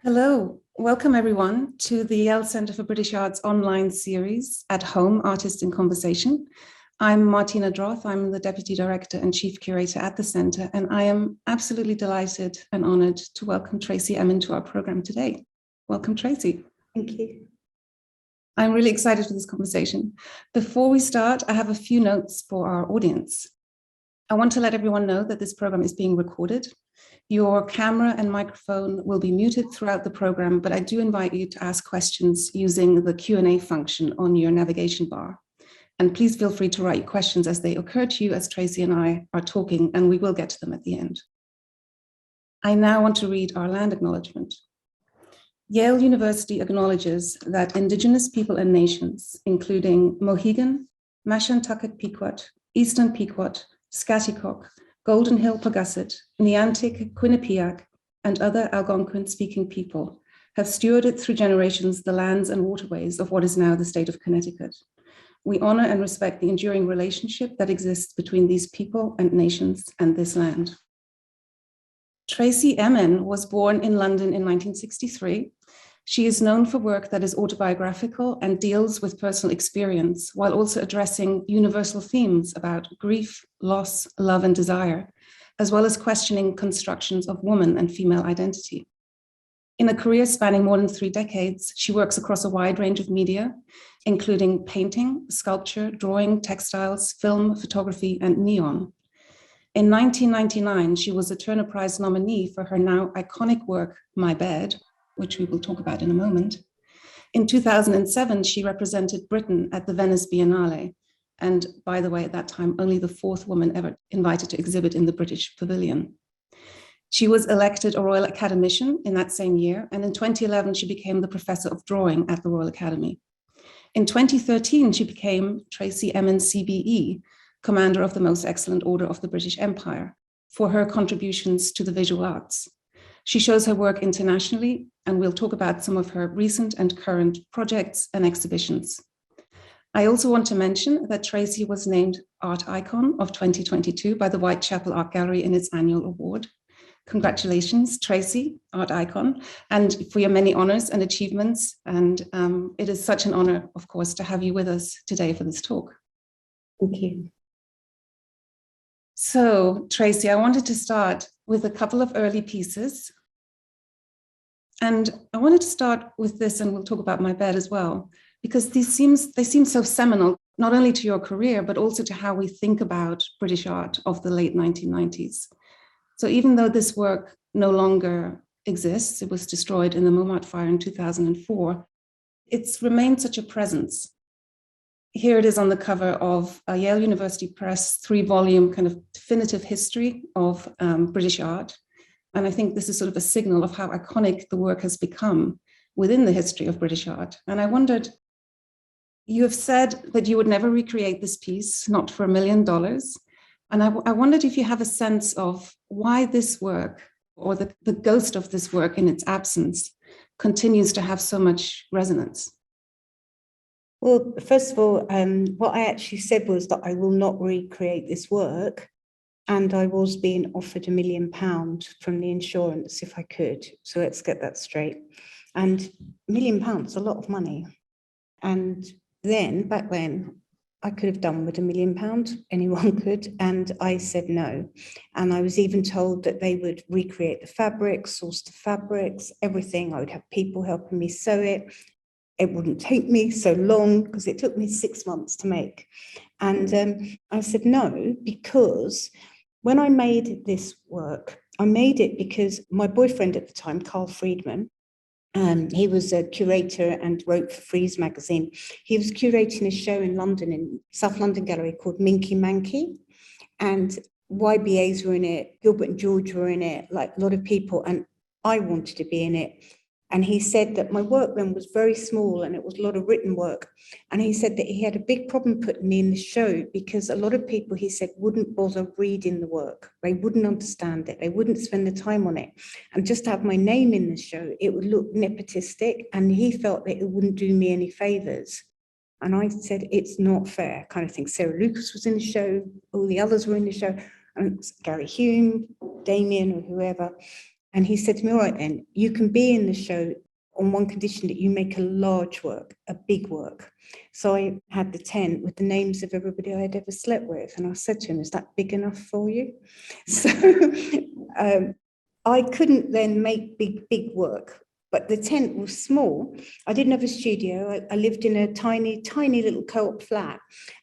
Hello, welcome everyone to the Yale Centre for British Art's online series, At Home, Artists in Conversation. I'm Martina Droth, I'm the Deputy Director and Chief Curator at the Centre, and I am absolutely delighted and honoured to welcome Tracey Emin to our programme today. Welcome, Tracey. Thank you. I'm really excited for this conversation. Before we start, I have a few notes for our audience. I want to let everyone know that this programme is being recorded. Your camera and microphone will be muted throughout the program, but I do invite you to ask questions using the Q&A function on your navigation bar. And please feel free to write your questions as they occur to you as Tracey and I are talking, and we will get to them at the end. I now want to read our land acknowledgement. Yale University acknowledges that Indigenous people and nations, including Mohegan, Mashantucket Pequot, Eastern Pequot, Scaticook, Golden Hill Pagussit, Niantic, Quinnipiac, and other Algonquin-speaking people have stewarded through generations the lands and waterways of what is now the state of Connecticut. We honor and respect the enduring relationship that exists between these people and nations and this land. Tracey Emin was born in London in 1963. She is known for work that is autobiographical and deals with personal experience, while also addressing universal themes about grief, loss, love, and desire, as well as questioning constructions of woman and female identity. In a career spanning more than 3 decades, she works across a wide range of media, including painting, sculpture, drawing, textiles, film, photography, and neon. In 1999, she was a Turner Prize nominee for her now iconic work, My Bed, which we will talk about in a moment. In 2007, she represented Britain at the Venice Biennale. And by the way, at that time, only the 4th woman ever invited to exhibit in the British Pavilion. She was elected a Royal Academician in that same year. And in 2011, she became the Professor of Drawing at the Royal Academy. In 2013, she became Tracey Emin CBE, Commander of the Most Excellent Order of the British Empire, for her contributions to the visual arts. She shows her work internationally, and we'll talk about some of her recent and current projects and exhibitions. I also want to mention that Tracey was named Art Icon of 2022 by the Whitechapel Art Gallery in its annual award. Congratulations, Tracey, Art Icon, and for your many honors and achievements. And it is such an honor, of course, to have you with us today for this talk. Thank you. So, Tracey, I wanted to start with a couple of early pieces. And I wanted to start with this, and we'll talk about My Bed as well, because they seem so seminal, not only to your career, but also to how we think about British art of the late 1990s. So even though this work no longer exists, it was destroyed in the Montmartre fire in 2004, it's remained such a presence. Here it is on the cover of a Yale University Press 3-volume kind of definitive history of British art. And I think this is sort of a signal of how iconic the work has become within the history of British art. And I wondered, you have said that you would never recreate this piece, not for $1 million. And I wondered if you have a sense of why this work, or the ghost of this work in its absence, continues to have so much resonance. Well, first of all, what I actually said was that I will not recreate this work. And I was being offered £1 million from the insurance if I could. So let's get that straight. And £1 million, a lot of money. And then, back then, I could have done with £1 million, anyone could. And I said no. And I was even told that they would recreate the fabrics, source the fabrics, everything. I would have people helping me sew it. It wouldn't take me so long because it took me 6 months to make. And I said no, because when I made this work, I made it because my boyfriend at the time, Carl Friedman, he was a curator and wrote for Frieze magazine. He was curating a show in London, in South London Gallery, called Minky Manky. And YBAs were in it, Gilbert and George were in it, like a lot of people. And I wanted to be in it. And he said that my work then was very small and it was a lot of written work. And he said that he had a big problem putting me in the show because a lot of people, he said, wouldn't bother reading the work. They wouldn't understand it. They wouldn't spend the time on it. And just to have my name in the show, it would look nepotistic. And he felt that it wouldn't do me any favors. And I said, it's not fair, kind of thing. Sarah Lucas was in the show. All the others were in the show. And Gary Hume, Damien, or whoever. And he said to me, all right, then, you can be in the show on one condition, that you make a large work, a big work. So I had the tent with the names of everybody I had ever slept with. And I said to him, is that big enough for you? So I couldn't then make big work, but the tent was small. I didn't have a studio. I lived in a tiny little co-op flat,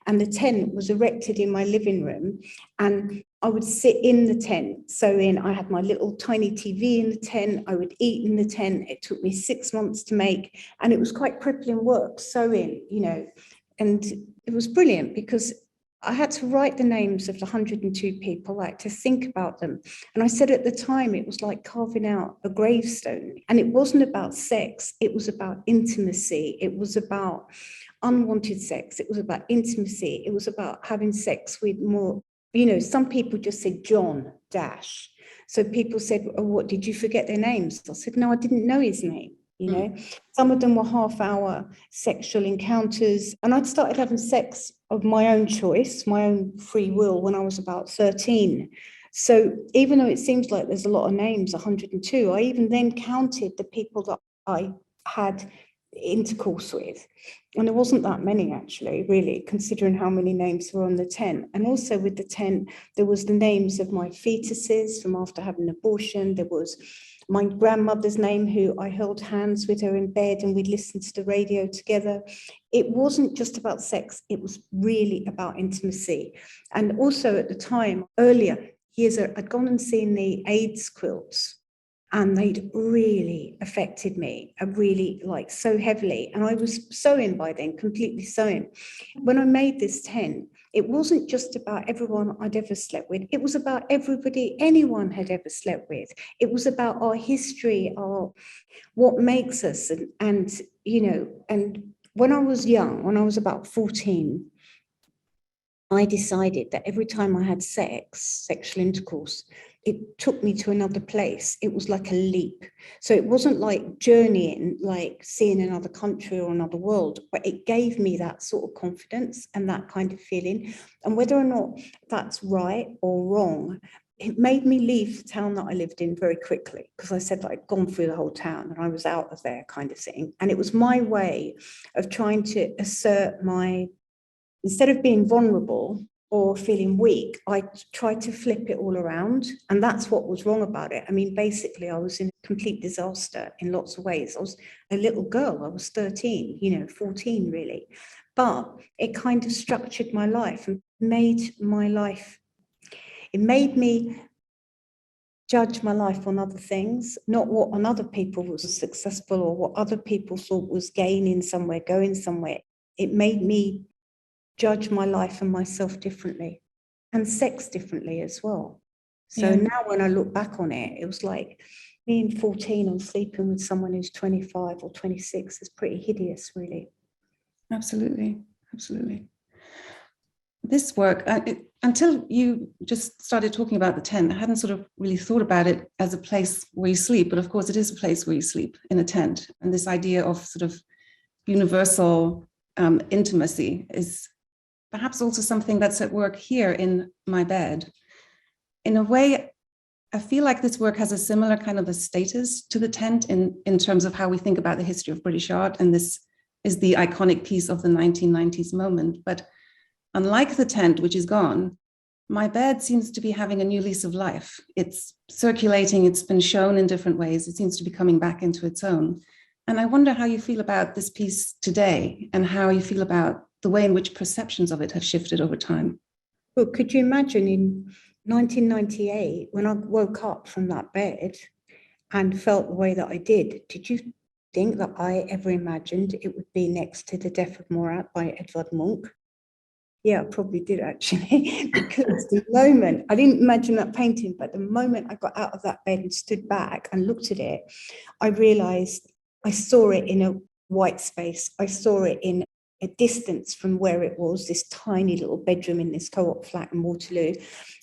and the tent was erected in my living room, and I would sit in the tent sewing. I had my little tiny TV in the tent. I would eat in the tent. It took me 6 months to make, and it was quite crippling work, sewing, and it was brilliant because I had to write the names of the 102 people, like to think about them. And I said at the time, it was like carving out a gravestone. And it wasn't about sex. It was about intimacy. It was about unwanted sex. It was about intimacy. It was about having sex with more, some people just said John Dash. So people said, oh, what, did you forget their names? I said, no, I didn't know his name. Some of them were half-hour sexual encounters, and I'd started having sex of my own choice, my own free will, when I was about 13. So even though it seems like there's a lot of names, 102, I even then counted the people that I had intercourse with, and there wasn't that many actually, really, considering how many names were on the tent. And also with the tent, there was the names of my fetuses from after having an abortion. There was my grandmother's name, who I held hands with her in bed, and we'd listen to the radio together. It wasn't just about sex, it was really about intimacy. And also at the time, earlier years, I'd gone and seen the AIDS quilts, and they'd really affected me, really so heavily. And I was sewing by then, completely sewing. When I made this tent, it wasn't just about everyone I'd ever slept with. It was about everybody anyone had ever slept with. It was about our history, what makes us. And when I was young, when I was about 14, I decided that every time I had sexual intercourse, it took me to another place. It was like a leap. So it wasn't like journeying, like seeing another country or another world, but it gave me that sort of confidence and that kind of feeling. And whether or not that's right or wrong, it made me leave the town that I lived in very quickly, because I said that I'd gone through the whole town and I was out of there, kind of thing. And it was my way of trying to assert instead of being vulnerable or feeling weak, I tried to flip it all around. And that's what was wrong about it. I mean, basically, I was in a complete disaster in lots of ways. I was a little girl. I was 13, 14, really. But it kind of structured my life and made my life, it made me judge my life on other things, not what on other people was successful or what other people thought was gaining somewhere, going somewhere. It made me judge my life and myself differently, and sex differently as well. So now when I look back on it, it was like being 14 and sleeping with someone who's 25 or 26 is pretty hideous, really. Absolutely. This work, until you just started talking about the tent, I hadn't sort of really thought about it as a place where you sleep, but of course it is a place where you sleep, in a tent. And this idea of sort of universal intimacy is perhaps also something that's at work here in my bed. In a way, I feel like this work has a similar kind of a status to the tent in terms of how we think about the history of British art. And this is the iconic piece of the 1990s moment. But unlike the tent, which is gone, my bed seems to be having a new lease of life. It's circulating, it's been shown in different ways. It seems to be coming back into its own. And I wonder how you feel about this piece today, and how you feel about the way in which perceptions of it have shifted over time. Well, could you imagine in 1998, when I woke up from that bed and felt the way that I did you think that I ever imagined it would be next to The Death of Murat by Edvard Munch? Yeah, I probably did actually, because the moment, I didn't imagine that painting, but the moment I got out of that bed and stood back and looked at it, I realized I saw it in a white space. I saw it in a distance from where it was, this tiny little bedroom in this co-op flat in Waterloo.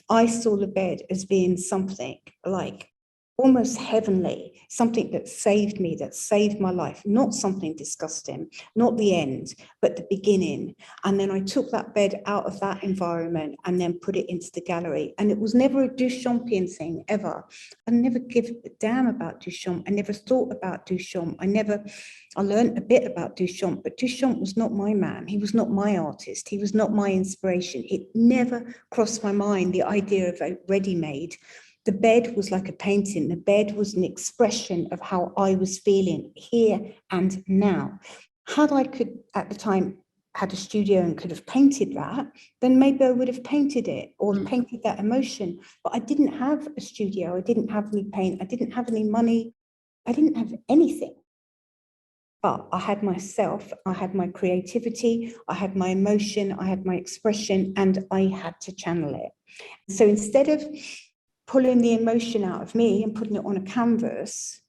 I saw the bed as being something like almost heavenly, something that saved me, that saved my life, not something disgusting, not the end, but the beginning. And then I took that bed out of that environment and then put it into the gallery. And it was never a Duchampian thing, ever. I never give a damn about Duchamp. I never thought about Duchamp. I learned a bit about Duchamp, but Duchamp was not my man. He was not my artist. He was not my inspiration. It never crossed my mind, the idea of a ready-made. The bed was like a painting. The bed was an expression of how I was feeling here and now. Had I could, at the time, had a studio and could have painted that, then maybe I would have painted it or painted that emotion. But I didn't have a studio. I didn't have any paint. I didn't have any money. I didn't have anything. But I had myself, I had my creativity, I had my emotion, I had my expression, and I had to channel it. So instead of pulling the emotion out of me and putting it on a canvas,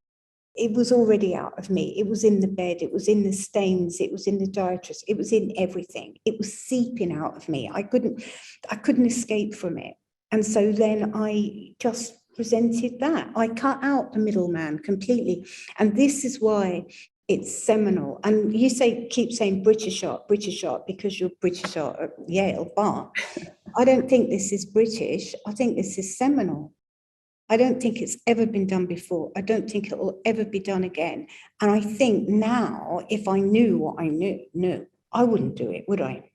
it was already out of me. It was in the bed, it was in the stains, it was in the diatrist, it was in everything. It was seeping out of me. I couldn't escape from it. And so then I just presented that. I cut out the middleman completely. And this is why it's seminal. And you keep saying British art, because you're British art at Yale, but I don't think this is British. I think this is seminal. I don't think it's ever been done before. I don't think it will ever be done again. And I think now, if I knew what I knew, I wouldn't do it, would I?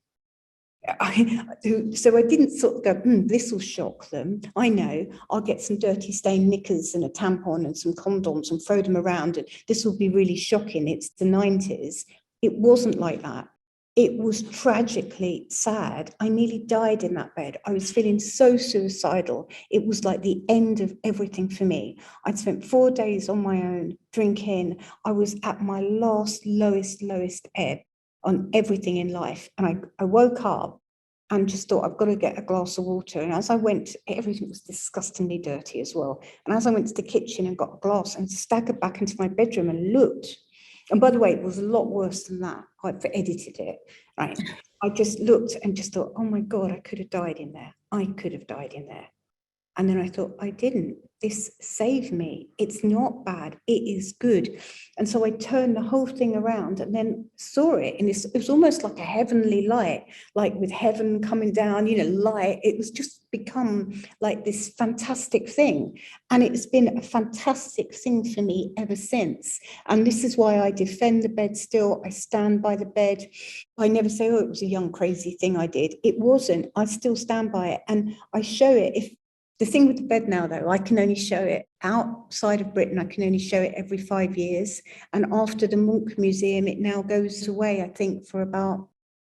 So I didn't sort of go, this will shock them. I know, I'll get some dirty stained knickers and a tampon and some condoms and throw them around, and this will be really shocking. It's the 90s. It wasn't like that. It was tragically sad. I nearly died in that bed. I was feeling so suicidal. It was like the end of everything for me. I'd spent 4 days on my own drinking. I was at my lowest ebb on everything in life. And I woke up and just thought, I've got to get a glass of water. And as I went, everything was disgustingly dirty as well. And as I went to the kitchen and got a glass and staggered back into my bedroom and looked, and by the way, it was a lot worse than that. I've edited it, right? I just looked and just thought, oh my God, I could have died in there. I could have died in there. And then I thought, I didn't. This saved me. It's not bad. It is good. And so I turned the whole thing around and then saw it. And it was almost like a heavenly light, like with heaven coming down, light. It was just become like this fantastic thing. And it's been a fantastic thing for me ever since. And this is why I defend the bed still. I stand by the bed. I never say, oh, it was a young, crazy thing I did. It wasn't. I still stand by it. And I show it. The thing with the bed now, though, I can only show it outside of Britain. I can only show it every 5 years. And after the Munch Museum, it now goes away, I think, for about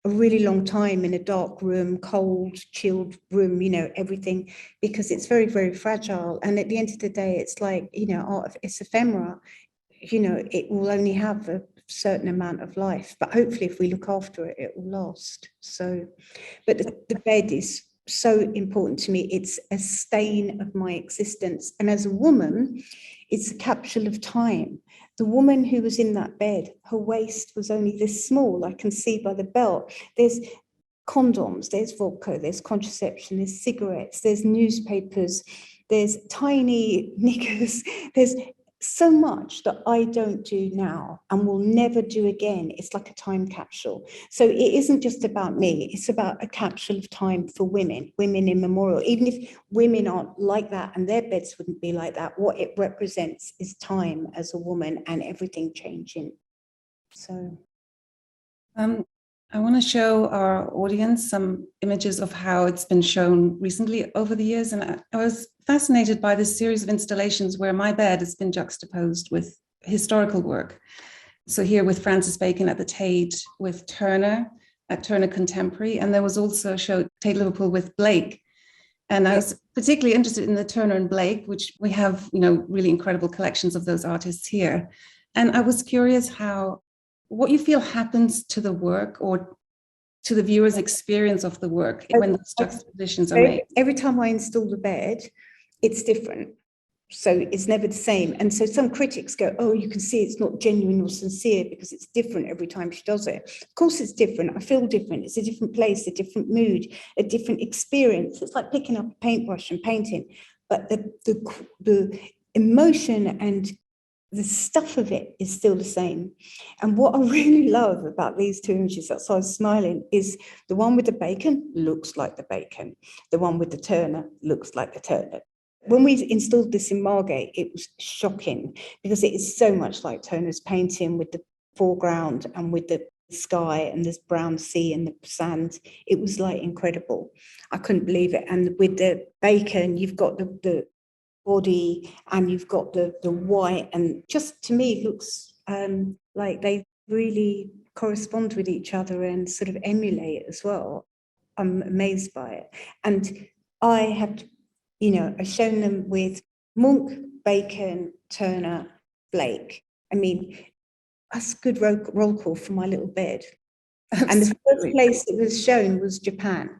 a really long time in a dark room, cold, chilled room, everything, because it's very, very fragile. And at the end of the day, it's like, art, it's ephemera. It will only have a certain amount of life. But hopefully, if we look after it, it will last. So, but the bed is so important to me. It's a stain of my existence. And as a woman, it's a capsule of time. The woman who was in that bed, her waist was only this small. I can see by the belt. There's condoms, there's vodka, there's contraception, there's cigarettes, there's newspapers, there's tiny knickers, there's so much that I don't do now and will never do again. It's like a time capsule. So it isn't just about me. It's about a capsule of time for women in memorial. Even if women aren't like that and their beds wouldn't be like that, what it represents is time as a woman and everything changing. So. I want to show our audience some images of how it's been shown recently over the years. And I was fascinated by this series of installations where my bed has been juxtaposed with historical work. So here with Francis Bacon at the Tate, with Turner at Turner Contemporary. And there was also a show, Tate Liverpool, with Blake. And I was particularly interested in the Turner and Blake, which we have, really incredible collections of those artists here. And I was curious what you feel happens to the work or to the viewer's experience of the work when those juxtapositions are made. Every time I install the bed, it's different. So it's never the same. And so some critics go, oh, you can see it's not genuine or sincere because it's different every time she does it. Of course it's different. I feel different. It's a different place, a different mood, a different experience. It's like picking up a paintbrush and painting. But the emotion and the stuff of it is still the same. And what I really love about these two images, that's why I was smiling, is the one with the bacon looks like the bacon. The one with the turnip looks like the turnip. When we installed this in Margate, it was shocking because it is so much like Turner's painting with the foreground and with the sky and this brown sea and the sand. It was like incredible. I couldn't believe it. And with the bacon, you've got the body and you've got the white, and just to me it looks like they really correspond with each other and sort of emulate as well. I'm amazed by it. And I have, I've shown them with Monk, Bacon, Turner, Blake. I mean, that's a good roll call for my little bed. And the first place it was shown was Japan.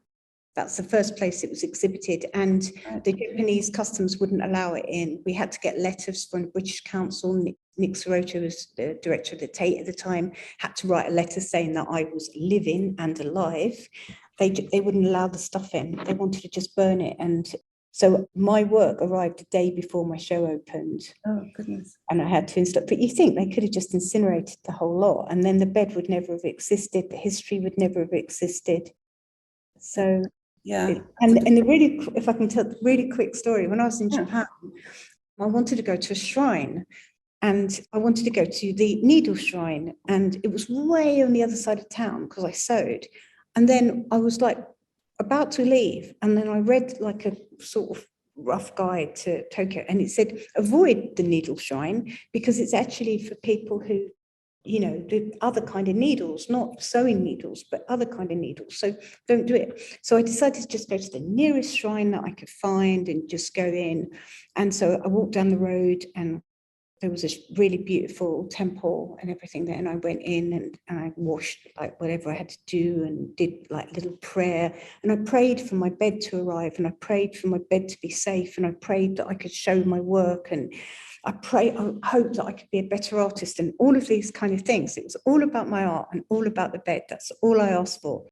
That's the first place it was exhibited, and the Japanese customs wouldn't allow it in. We had to get letters from the British Council. Nick Sirota was the director of the Tate at the time, had to write a letter saying that I was living and alive. They wouldn't allow the stuff in. They wanted to just burn it. And so my work arrived a day before my show opened. Oh, goodness. And I had to install, but you think they could have just incinerated the whole lot, and then the bed would never have existed. The history would never have existed. So, yeah. And the really, if I can tell a really quick story, when I was in Japan, I wanted to go to a shrine, and I wanted to go to the needle shrine, and it was way on the other side of town because I sewed. And then I was like about to leave, and then I read like a sort of rough guide to Tokyo, and it said avoid the needle shrine because it's actually for people who the other kind of needles, not sewing needles, but other kind of needles. So don't do it. So I decided to just go to the nearest shrine that I could find and just go in. And so I walked down the road, and there was a really beautiful temple and everything there. And I went in and I washed like whatever I had to do and did like little prayer. And I prayed for my bed to arrive, and I prayed for my bed to be safe. And I prayed that I could show my work, and I hope that I could be a better artist, and all of these kind of things. It was all about my art and all about the bed. That's all I asked for.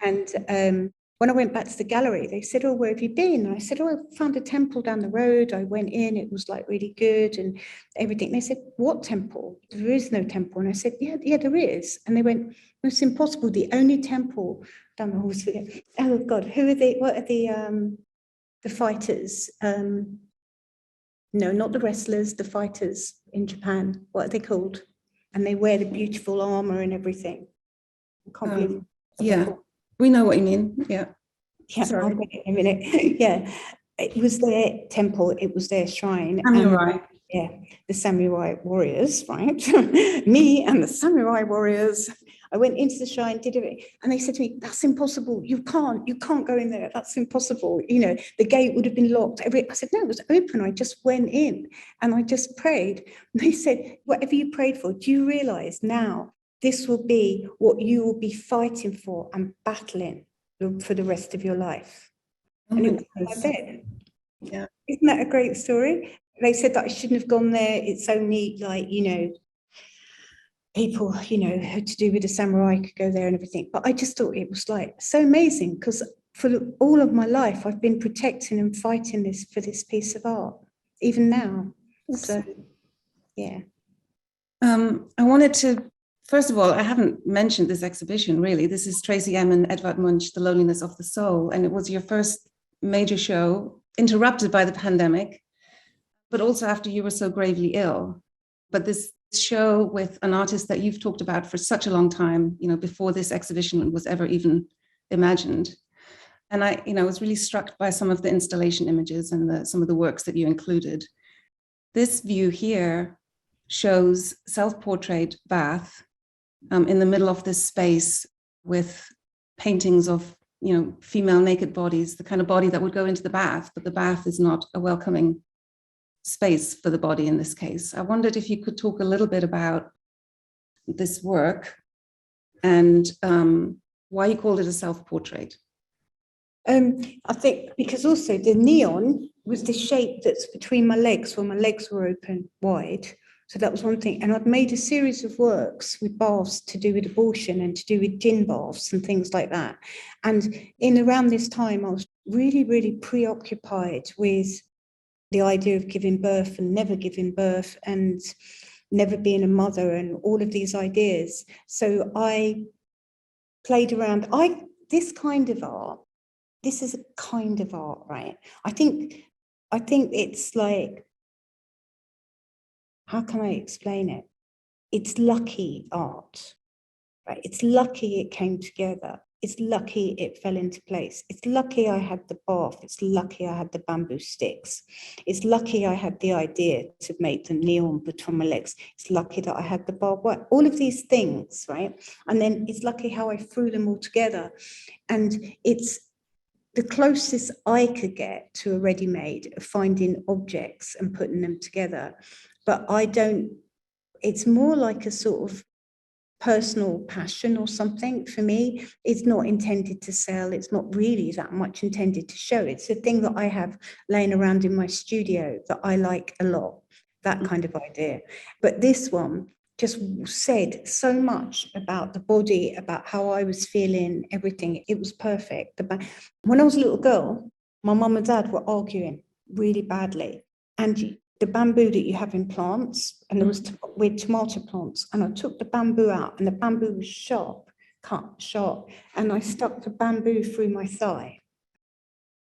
And when I went back to the gallery, they said, oh, where have you been? And I said, oh, I found a temple down the road. I went in, it was like really good and everything. And they said, what temple? There is no temple. And I said, yeah, there is. And they went, it's impossible. The only temple down the hall. Oh God, who are they? What are the fighters? No, not the wrestlers, the fighters in Japan. What are they called? And they wear the beautiful armor and everything. I can't believe. Yeah, we know what you mean. Yeah. Sorry. I'll get it in a minute. Yeah, it was their temple. It was their shrine. Samurai. Yeah, the samurai warriors, right? Me and the samurai warriors. I went into the shrine, did it, and they said to me, that's impossible. You can't go in there. That's impossible. The gate would have been locked. I said, no, it was open. I just went in and I just prayed. And they said, whatever you prayed for, do you realize now this will be what you will be fighting for and battling for the rest of your life? Oh, and it was my bed. Yeah. Isn't that a great story? They said that I shouldn't have gone there. It's only like, people, to do with the samurai could go there and everything. But I just thought it was like so amazing because for all of my life, I've been protecting and fighting for this piece of art, even now. So, yeah. I wanted to, first of all, I haven't mentioned this exhibition really. This is Tracey Emin, Edvard Munch, The Loneliness of the Soul. And it was your first major show, interrupted by the pandemic, but also after you were so gravely ill. But this show with an artist that you've talked about for such a long time, before this exhibition was ever even imagined. And I was really struck by some of the installation images and some of the works that you included. This view here shows self-portrait Bath in the middle of this space with paintings of, female naked bodies, the kind of body that would go into the bath, but the bath is not a welcoming space for the body in this case. I wondered if you could talk a little bit about this work and why you called it a self-portrait. I think because also the neon was the shape that's between my legs when my legs were open wide. So that was one thing. And I'd made a series of works with baths to do with abortion and to do with gin baths and things like that. And in around this time, I was really, really preoccupied with the idea of giving birth and never giving birth and never being a mother and all of these ideas. So I played around. This kind of art, this is a kind of art, right? I think it's like, how can I explain it? It's lucky art, right? It's lucky it came together. It's lucky it fell into place. It's lucky I had the bath. It's lucky I had the bamboo sticks. It's lucky I had the idea to make the neon between my legs. It's lucky that I had the barbed wire. All of these things, right? And then it's lucky how I threw them all together. And it's the closest I could get to a ready-made of finding objects and putting them together. But it's more like a sort of personal passion or something for me. It's not intended to sell. It's not really that much intended to show. It's a thing that I have laying around in my studio that I like a lot, that kind of idea. But this one just said so much about the body, about how I was feeling, everything. It was perfect. When I was a little girl, my mum and dad were arguing really badly. And the bamboo that you have in plants, and there was with tomato plants, and I took the bamboo out, and the bamboo was cut sharp, and I stuck the bamboo through my thigh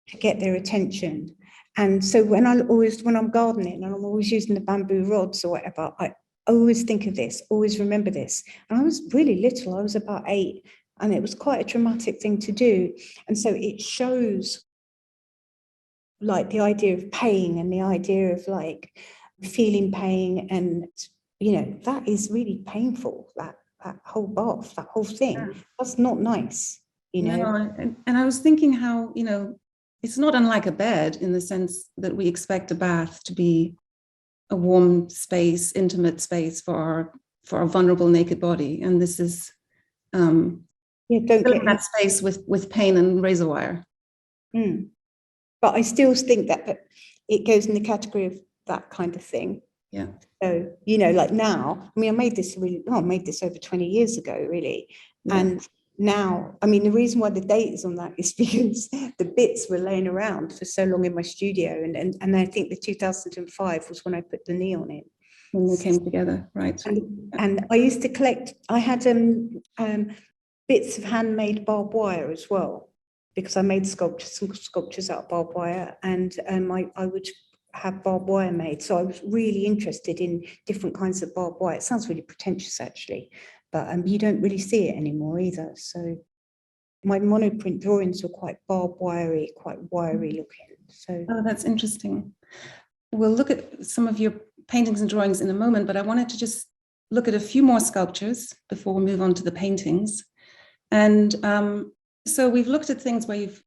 to get their attention. And so when I'm gardening and I'm always using the bamboo rods or whatever, I always think of this, always remember this. And I was really little, I was about 8, and it was quite a dramatic thing to do. And so it shows like the idea of pain and the idea of like feeling pain, and that is really painful, that whole bath, that whole thing. That's not nice, No, and I was thinking how it's not unlike a bed in the sense that we expect a bath to be a warm space, intimate space for our vulnerable naked body, and this is don't filling that space with pain and razor wire. But I still think that it goes in the category of that kind of thing. Yeah. So, like now, I mean, I made this over 20 years ago, really. Yeah. And now, I mean, the reason why the date is on that is because the bits were laying around for so long in my studio. And I think the 2005 was when I put the neon in. When they came together, right. And I used to collect, I had bits of handmade barbed wire as well, because I made some sculptures out of barbed wire, and I would have barbed wire made. So I was really interested in different kinds of barbed wire. It sounds really pretentious, actually, but you don't really see it anymore either. So my monoprint drawings were quite barbed wirey, quite wiry looking. So that's interesting. We'll look at some of your paintings and drawings in a moment, but I wanted to just look at a few more sculptures before we move on to the paintings. And so we've looked at things where you've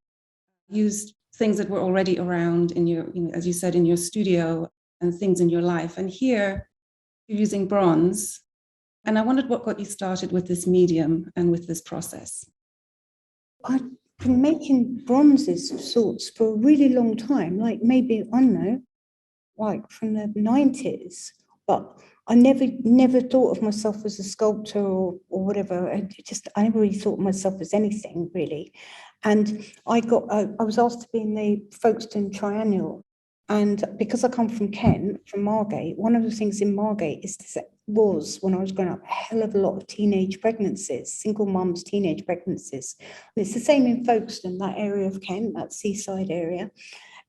used things that were already around in your, as you said, in your studio, and things in your life. And here you're using bronze. And I wondered what got you started with this medium and with this process. I've been making bronzes of sorts for a really long time, like maybe, I don't know, like from the 90s. But I never thought of myself as a sculptor or whatever. I never really thought of myself as anything, really. And I was asked to be in the Folkestone Triennial. And because I come from Kent, from Margate, one of the things in Margate was, when I was growing up, a hell of a lot of teenage pregnancies, single mums, teenage pregnancies. And it's the same in Folkestone, that area of Kent, that seaside area.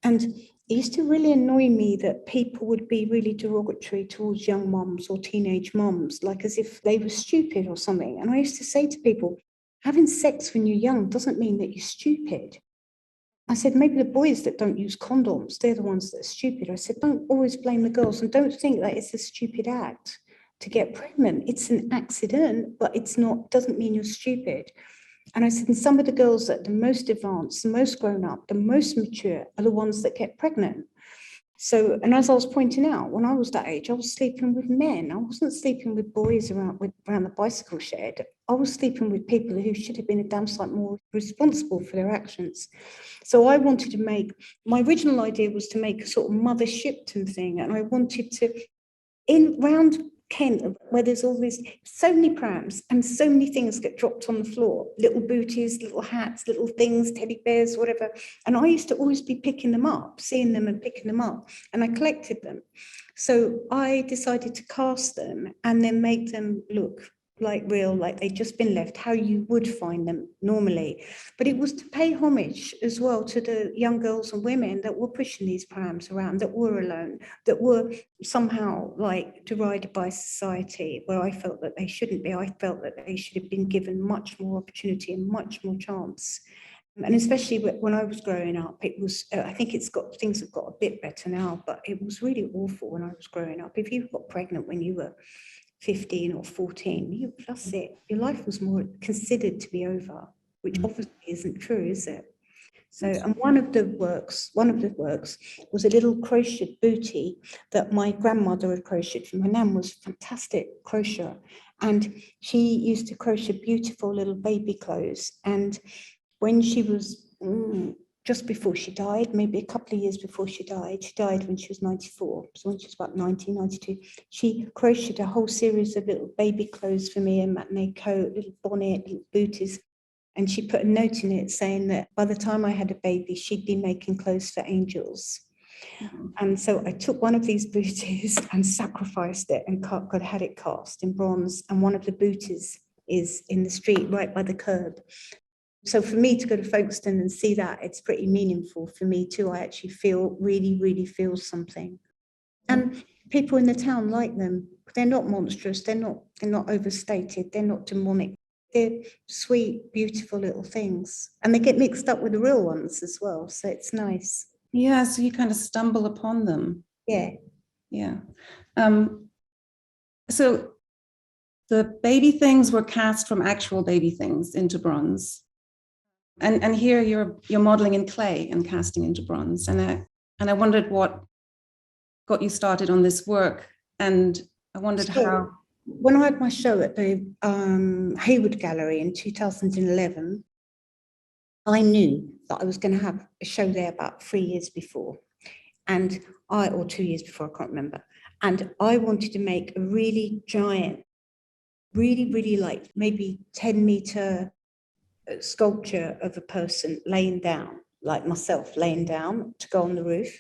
And it used to really annoy me that people would be really derogatory towards young mums or teenage mums, like as if they were stupid or something. And I used to say to people, having sex when you're young doesn't mean that you're stupid. I said, maybe the boys that don't use condoms, they're the ones that are stupid. I said, don't always blame the girls, and don't think that it's a stupid act to get pregnant. It's an accident, but doesn't mean you're stupid. And I said, and some of the girls that are the most advanced, the most grown up, the most mature are the ones that get pregnant. So, and as I was pointing out, when I was that age, I was sleeping with men. I wasn't sleeping with boys around the bicycle shed. I was sleeping with people who should have been a damn sight more responsible for their actions. So I wanted to my original idea was to make a sort of Mother Shipton thing. And I wanted to, round Kent, where there's all these, so many prams and so many things get dropped on the floor, little booties, little hats, little things, teddy bears, whatever. And I used to always be picking them up, seeing them and picking them up, and I collected them. So I decided to cast them and then make them look like real, like they'd just been left, how you would find them normally. But it was to pay homage as well to the young girls and women that were pushing these prams around, that were alone, that were somehow like derided by society, where I felt that they shouldn't be. I felt that they should have been given much more opportunity and much more chance. And especially when I was growing up, it was, I think things have got a bit better now, but it was really awful when I was growing up. If you got pregnant when you were 15 or 14, that's it. Your life was more considered to be over, which obviously isn't true, is it? So, and one of the works was a little crocheted booty that my grandmother had crocheted. My nan was a fantastic crocheter, and she used to crochet beautiful little baby clothes. And when she was just before she died, maybe a couple of years before she died when she was 94. So when she was about 92, she crocheted a whole series of little baby clothes for me, a matinee coat, little bonnet, little booties. And she put a note in it saying that by the time I had a baby, she'd be making clothes for angels. And so I took one of these booties and sacrificed it and had it cast in bronze. And one of the booties is in the street right by the curb. So for me to go to Folkestone and see that, it's pretty meaningful for me too. I actually really feel something. And people in the town like them. They're not monstrous. They're not overstated. They're not demonic. They're sweet, beautiful little things. And they get mixed up with the real ones as well. So it's nice. Yeah, so you kind of stumble upon them. Yeah. Yeah. So the baby things were cast from actual baby things into bronze. And here you're modeling in clay and casting into bronze. And I wondered what got you started on this work. And I wondered how. When I had my show at the Hayward Gallery in 2011, I knew that I was going to have a show there about 3 years before, or 2 years before, I can't remember. And I wanted to make a really giant, really like maybe 10-meter sculpture of a person laying down, like myself laying down, to go on the roof.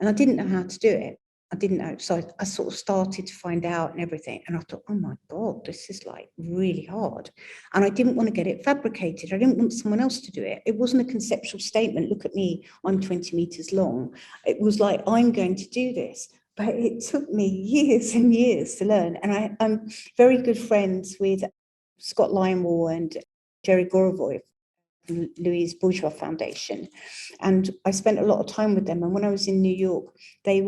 And I didn't know how to do it. I didn't know. So I sort of started to find out and everything. And I thought, oh my God, this is like really hard. And I didn't want to get it fabricated. I didn't want someone else to do it. It wasn't a conceptual statement. Look at me, I'm 20 meters long. It was like, I'm going to do this. But it took me years and years to learn. And I'm very good friends with Scott Lionwall and Jerry Gorovoy, Louise Bourgeois Foundation. And I spent a lot of time with them. And when I was in New York, they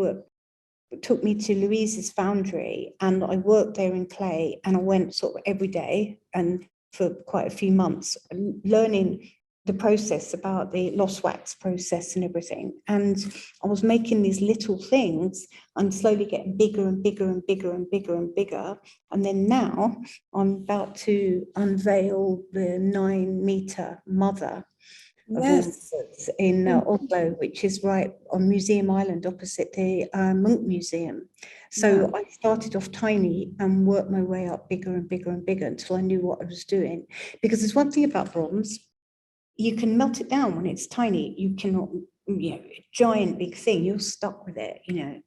took me to Louise's foundry, and I worked there in clay, and I went sort of every day and for quite a few months learning the process about the lost wax process and everything. And I was making these little things and slowly getting bigger and bigger and bigger and bigger and bigger. And then now I'm about to unveil the 9-meter mother. Yes. In Oslo, which is right on Museum Island opposite the Munch Museum. So I started off tiny and worked my way up bigger and bigger and bigger until I knew what I was doing. Because there's one thing about bronze, you can melt it down when it's tiny. You cannot, a giant big thing, you're stuck with it, Yeah.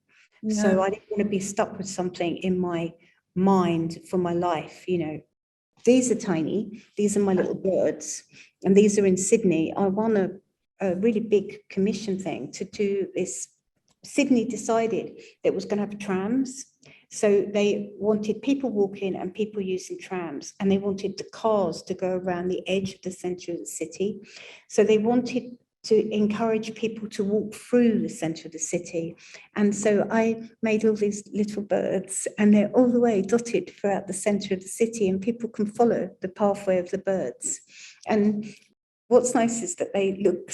So I didn't want to be stuck with something in my mind for my life, These are tiny. These are my little birds. And these are in Sydney. I won a really big commission thing to do this. Sydney decided that it was going to have trams. So they wanted people walking and people using trams. And they wanted the cars to go around the edge of the centre of the city. So they wanted to encourage people to walk through the centre of the city. And so I made all these little birds, and they're all the way dotted throughout the centre of the city, and people can follow the pathway of the birds. And what's nice is that they look,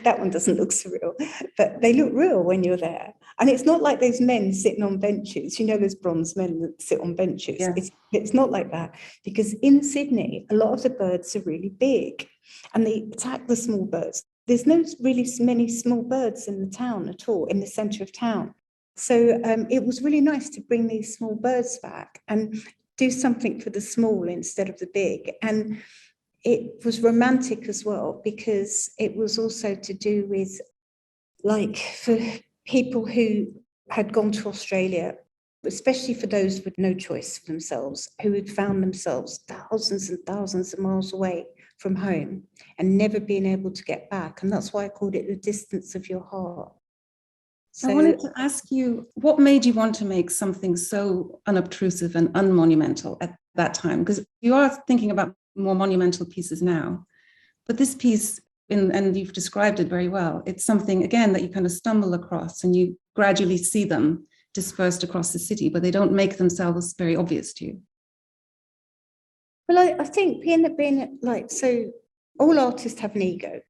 that one doesn't look surreal, but they look real when you're there. And it's not like those men sitting on benches, those bronze men that sit on benches. Yeah. It's not like that, because in Sydney, a lot of the birds are really big and they attack the small birds. There's no really many small birds in the town at all, in the centre of town. So it was really nice to bring these small birds back and do something for the small instead of the big. And it was romantic as well, because it was also to do with, like, for people who had gone to Australia, especially for those with no choice for themselves, who had found themselves thousands and thousands of miles away from home and never been able to get back. And that's why I called it the distance of your heart. So I wanted to ask you, what made you want to make something so unobtrusive and unmonumental at that time? Because you are thinking about more monumental pieces now, but this piece, and you've described it very well, it's something, again, that you kind of stumble across and you gradually see them dispersed across the city, but they don't make themselves very obvious to you. Well, I think being like, so all artists have an ego,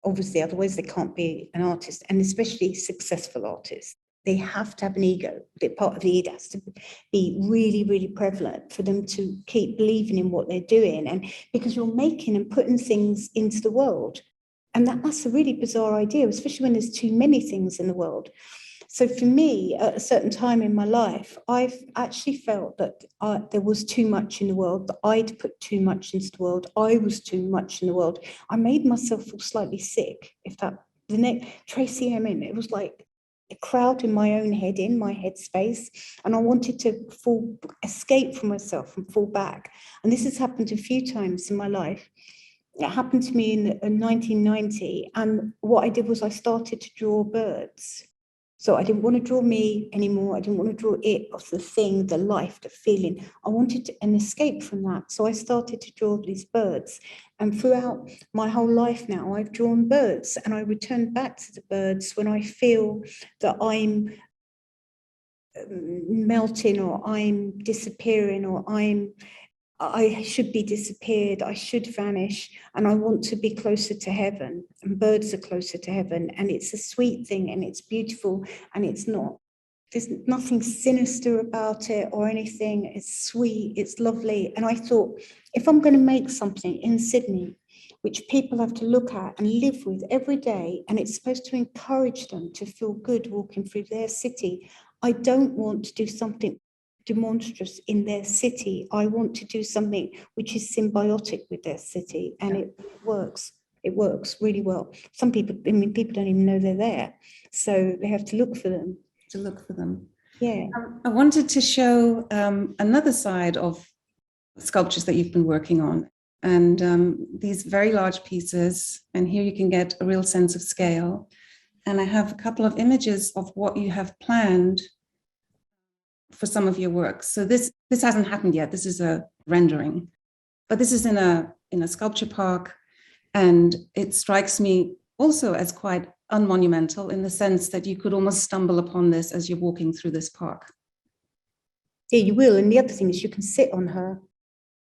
obviously, otherwise they can't be an artist, and especially successful artists. They have to have an ego. Part of the ego has to be really, really prevalent for them to keep believing in what they're doing. And because you're making and putting things into the world. And that's a really bizarre idea, especially when there's too many things in the world. So for me, at a certain time in my life, I've actually felt that there was too much in the world, that I'd put too much into the world. I was too much in the world. I made myself feel slightly sick. Tracey Emin, it was like a crowd in my own head, in my headspace, and I wanted to escape from myself and fall back. And this has happened a few times in my life. It happened to me in 1990, and what I did was I started to draw birds. So I didn't want to draw me anymore. I didn't want to draw it, or the thing, the life, the feeling. I wanted an escape from that. So I started to draw these birds. And throughout my whole life now, I've drawn birds, and I return back to the birds when I feel that I'm melting, or I'm disappearing, or I should be disappeared, I should vanish, and I want to be closer to heaven. And birds are closer to heaven, and it's a sweet thing, and it's beautiful, and there's nothing sinister about it or anything. It's sweet, it's lovely. And I thought, if I'm going to make something in Sydney, which people have to look at and live with every day, and it's supposed to encourage them to feel good walking through their city, I don't want to do something demonstrous in their city. I want to do something which is symbiotic with their city, and it works really well. Some people, people don't even know they're there, so they have to look for them. Yeah. I wanted to show another side of sculptures that you've been working on, and these very large pieces, and here you can get a real sense of scale. And I have a couple of images of what you have planned for some of your work. So this hasn't happened yet. This is a rendering, but this is in a sculpture park, and it strikes me also as quite unmonumental in the sense that you could almost stumble upon this as you're walking through this park. Yeah, you will. And the other thing is, you can sit on her.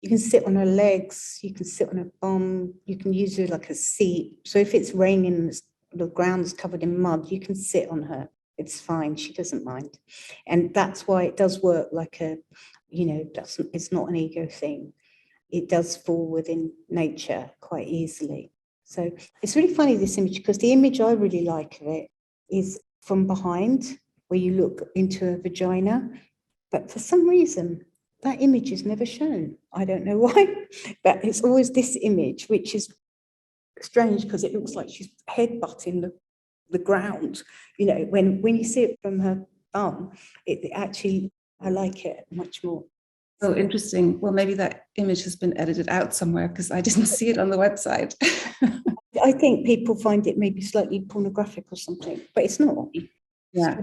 You can sit on her legs. You can sit on her bum. You can use her like a seat. So if it's raining, the ground's covered in mud, you can sit on her. It's fine. She doesn't mind. And that's why it does work like it's not an ego thing. It does fall within nature quite easily. So it's really funny, this image, because the image I really like of it is from behind, where you look into a vagina. But for some reason, that image is never shown. I don't know why, but it's always this image, which is strange because it looks like she's headbutting the ground. When you see it from her bum, it actually, I like it much more. Oh, interesting. Well, maybe that image has been edited out somewhere because I didn't see it on the website. I think people find it maybe slightly pornographic or something, but it's not. Yeah.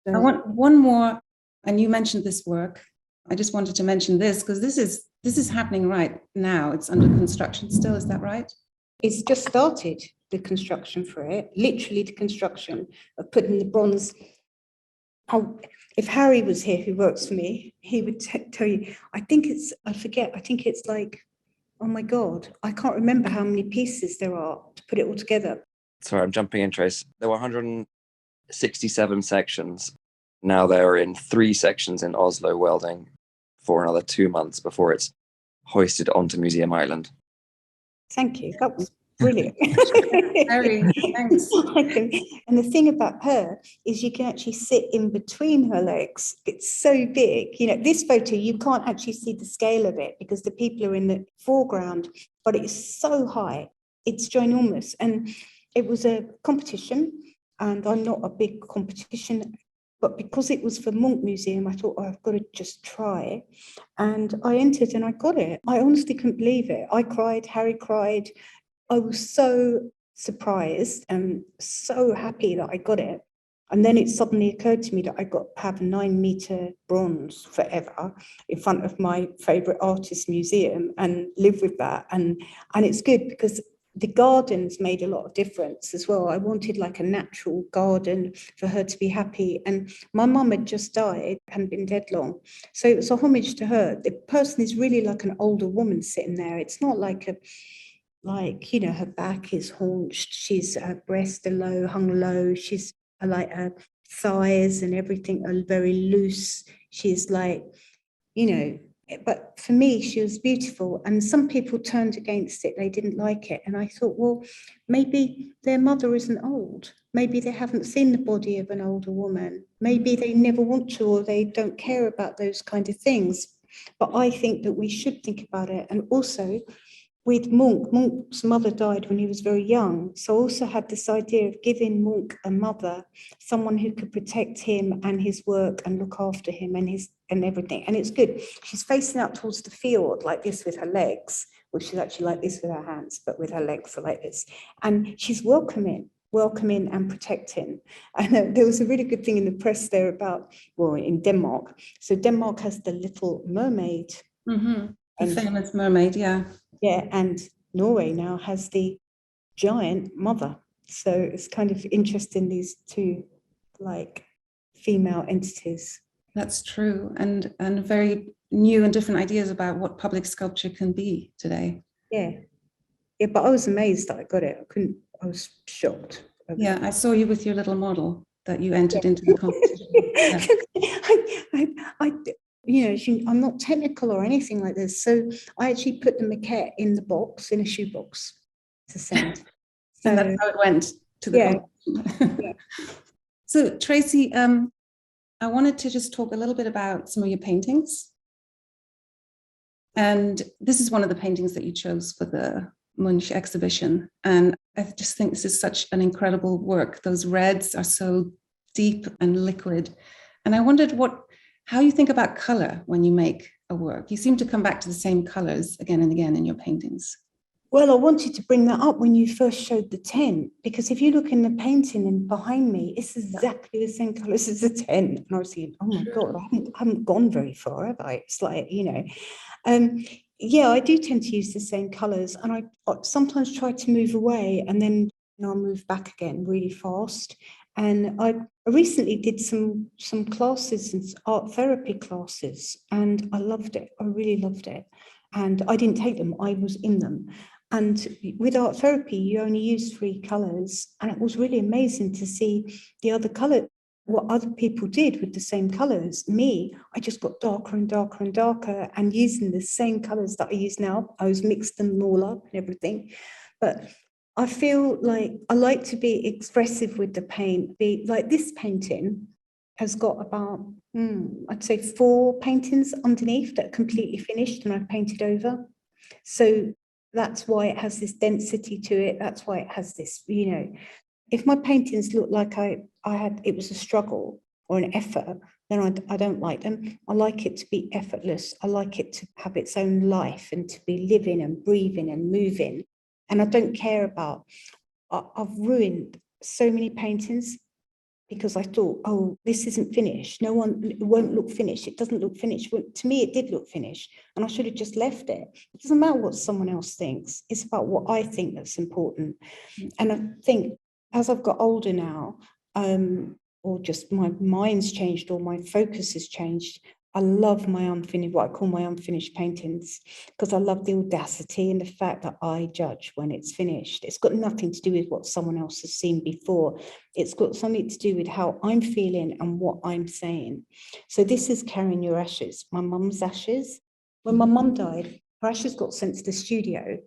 I want one more, and you mentioned this work. I just wanted to mention this because this is happening right now. It's under construction still, is that right? It's just started, the construction for it, literally the construction of putting the bronze. If Harry was here, who works for me, he would tell you, I think it's like, oh my God, I can't remember how many pieces there are to put it all together. Sorry, I'm jumping in, Trace. There were 167 sections. Now they're in 3 sections in Oslo welding for another 2 months before it's hoisted onto Museum Island. Thank you. Brilliant. Very, thanks. And the thing about her is you can actually sit in between her legs. It's so big. You know, this photo, you can't actually see the scale of it because the people are in the foreground, but it's so high. It's ginormous. And it was a competition, and I'm not a big competition, but because it was for Munch Museum, I thought, oh, I've got to just try it. And I entered and I got it. I honestly couldn't believe it. I cried, Harry cried. I was so surprised and so happy that I got it. And then it suddenly occurred to me that I got to have a 9-meter bronze forever in front of my favourite artist museum and live with that. And it's good because the gardens made a lot of difference as well. I wanted like a natural garden for her to be happy. And my mum had just died, hadn't been dead long. So it was a homage to her. The person is really like an older woman sitting there. It's not like you know, her back is haunched, her breasts are low, hung low, she's like her thighs and everything are very loose. She's like, you know, but for me, she was beautiful. And some people turned against it, they didn't like it. And I thought, well, maybe their mother isn't old. Maybe they haven't seen the body of an older woman. Maybe they never want to, or they don't care about those kind of things. But I think that we should think about it. And also, with Munch's mother died when he was very young. So I also had this idea of giving Munch a mother, someone who could protect him and his work and look after him and everything. And it's good. She's facing out towards the field like this with her legs. Well, she's actually like this with her hands, but with her legs are like this. And she's welcoming and protecting. And there was a really good thing in the press there about, well, in Denmark. So Denmark has the Little Mermaid. Mm-hmm. The famous mermaid, yeah. Yeah, and Norway now has the giant mother. So it's kind of interesting, these two like female entities. That's true. And very new and different ideas about what public sculpture can be today. Yeah. Yeah, but I was amazed that I got it. I was shocked. Yeah, I saw you with your little model that you entered into the competition. Yeah. You know, I'm not technical or anything like this. So I actually put the maquette in the box, in a shoebox to send. So, and that's how it went to the competition. Yeah. So Tracey, I wanted to just talk a little bit about some of your paintings. And this is one of the paintings that you chose for the Munch exhibition. And I just think this is such an incredible work. Those reds are so deep and liquid. And I wondered how you think about color when you make a work. You seem to come back to the same colors again and again in your paintings. Well, I wanted to bring that up when you first showed the tent, because if you look in the painting and behind me, it's exactly the same colors as the tent. And I was thinking, oh my God, I haven't gone very far, have I? It's like, you know, yeah, I do tend to use the same colors, and I sometimes try to move away and then I'll move back again really fast. And I recently did some classes, and art therapy classes, and I loved it. I really loved it. And I didn't take them, I was in them. And with art therapy, you only use 3 colors. And it was really amazing to see the other color, what other people did with the same colors. Me, I just got darker and darker and darker, and using the same colors that I use now. I was mixed them all up and everything. But I feel like I like to be expressive with the paint. Like this painting has got about, I'd say 4 paintings underneath that are completely finished and I've painted over. So that's why it has this density to it. That's why it has this, you know, if my paintings look like it was a struggle or an effort, then I don't like them. I like it to be effortless. I like it to have its own life and to be living and breathing and moving. And I don't care about, I've ruined so many paintings because I thought, oh, this isn't finished. It won't look finished. It doesn't look finished. Well, to me, it did look finished, and I should have just left it. It doesn't matter what someone else thinks. It's about what I think that's important. And I think as I've got older now, or just my mind's changed or my focus has changed, I love my unfinished, what I call my unfinished paintings, because I love the audacity and the fact that I judge when it's finished. It's got nothing to do with what someone else has seen before. It's got something to do with how I'm feeling and what I'm saying. So this is Carrying Your Ashes, my mum's ashes. When my mum died, her ashes got sent to the studio,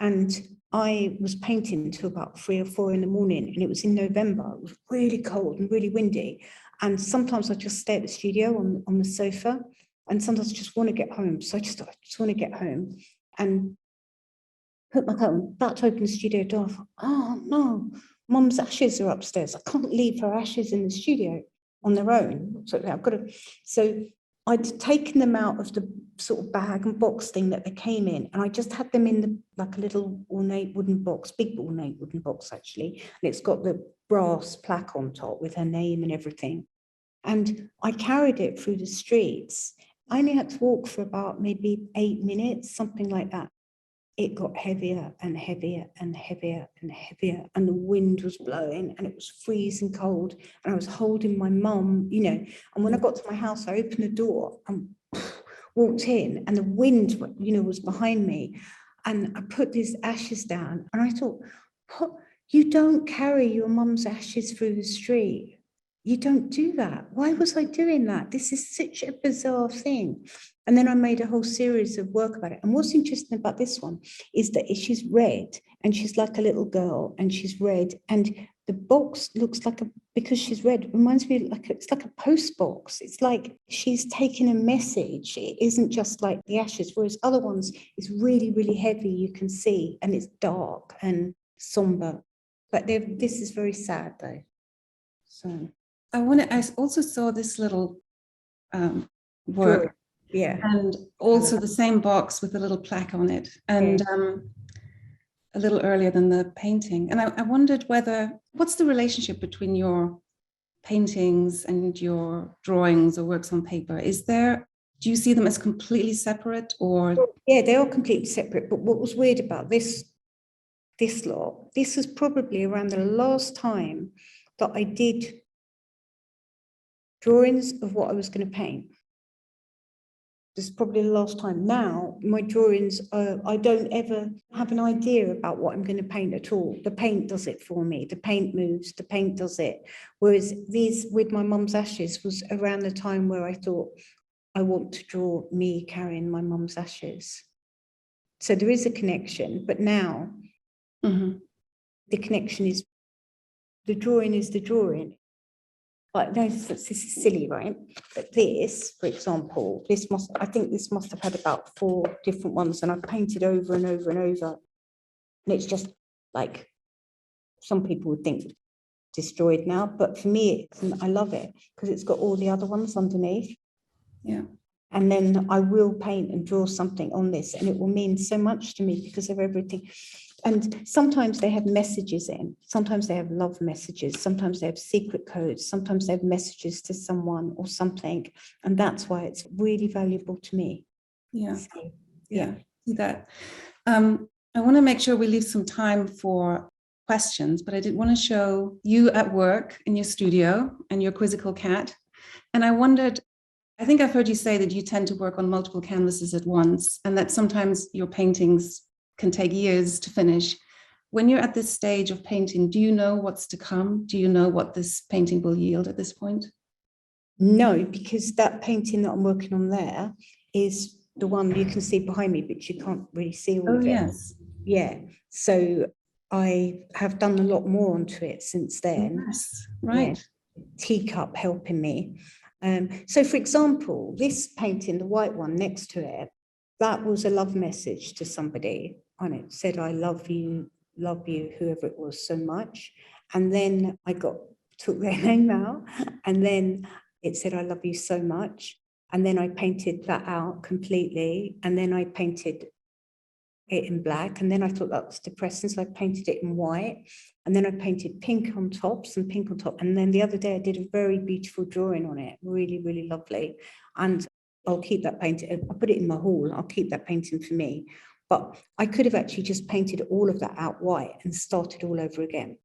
And I was painting till about 3 or 4 in the morning, and it was in November. It was really cold and really windy. And sometimes I just stay at the studio on the sofa, and sometimes I just want to get home. So I just want to get home and put my coat on, about to open the studio door. I thought, oh no, Mum's ashes are upstairs. I can't leave her ashes in the studio on their own. So I've got to. So I'd taken them out of the sort of bag and box thing that they came in, and I just had them in like a little ornate wooden box, big ornate wooden box actually, and it's got the brass plaque on top with her name and everything. And I carried it through the streets. I only had to walk for about maybe 8 minutes, something like that. It got heavier and heavier and heavier and heavier, and the wind was blowing and it was freezing cold, and I was holding my mum, you know, and when I got to my house, I opened the door and walked in, and the wind, you know, was behind me, and I put these ashes down, and I thought, what? You don't carry your mum's ashes through the street. You don't do that. Why was I doing that? This is such a bizarre thing. And then I made a whole series of work about it. And what's interesting about this one is that she's red, and she's like a little girl, and she's red. And the box looks like because she's red, it reminds me it's like a post box. It's like she's taking a message. It isn't just like the ashes, whereas other ones is really, really heavy, you can see, and it's dark and somber. But this is very sad though. So I also saw this little work. Yeah. And also the same box with a little plaque on it, and a little earlier than the painting. And I wondered what's the relationship between your paintings and your drawings or works on paper? Do you see them as completely separate, or? Yeah, they are completely separate. But what was weird about this lot, this was probably around the last time that I did drawings of what I was going to paint. This is probably the last time. Now, my drawings, I don't ever have an idea about what I'm going to paint at all. The paint does it for me. The paint moves, the paint does it. Whereas these, with my mum's ashes, was around the time where I thought, I want to draw me carrying my mum's ashes. So there is a connection, but now the connection is, the drawing is the drawing. Like, no, this is silly, right? But this, for example, I think this must have had about 4 different ones, and I've painted over and over and over. And it's just like, some people would think destroyed now, but for me, I love it because it's got all the other ones underneath. Yeah. And then I will paint and draw something on this, and it will mean so much to me because of everything. And sometimes they have messages in, sometimes they have love messages, sometimes they have secret codes, sometimes they have messages to someone or something. And that's why it's really valuable to me. Yeah. So, yeah. See that. I want to make sure we leave some time for questions, but I did want to show you at work in your studio and your quizzical cat. And I wondered, I think I've heard you say that you tend to work on multiple canvases at once, and that sometimes your paintings can take years to finish. When you're at this stage of painting, do you know what's to come? Do you know what this painting will yield at this point? No, because that painting that I'm working on there is the one you can see behind me, but you can't really see all of it. Yes. Yeah. So I have done a lot more onto it since then. Yes, right. Yeah. Teacup helping me. So for example, this painting, the white one next to it, that was a love message to somebody, and it said, I love you, whoever it was, so much. And then I took their name out, and then it said, I love you so much. And then I painted that out completely. And then I painted it in black. And then I thought that was depressing, so I painted it in white. And then I painted pink on tops and pink on top. And then the other day I did a very beautiful drawing on it, really, really lovely. And I'll keep that painting. I'll put it in my hall. I'll keep that painting for me. But I could have actually just painted all of that out white and started all over again.